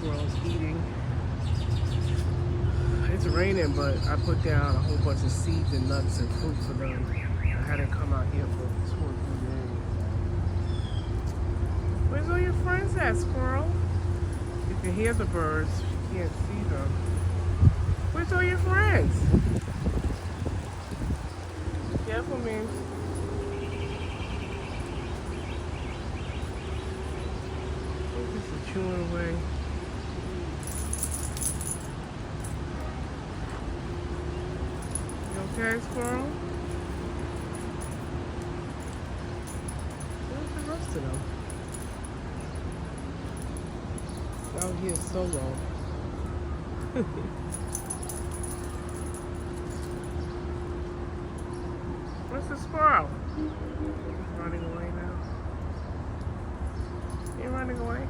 squirrels eating. It's raining, but I put down a whole bunch of seeds and nuts and fruit for them. I had to come out here for 2 or 3 days. Where's all your friends at, squirrel? You can hear the birds, you can't see them. Where's all your friends? Careful, man. This is chewing away. You okay, squirrel? Where's the rest of them? Out here solo. Where's the squirrel? He's running away now. You're running away?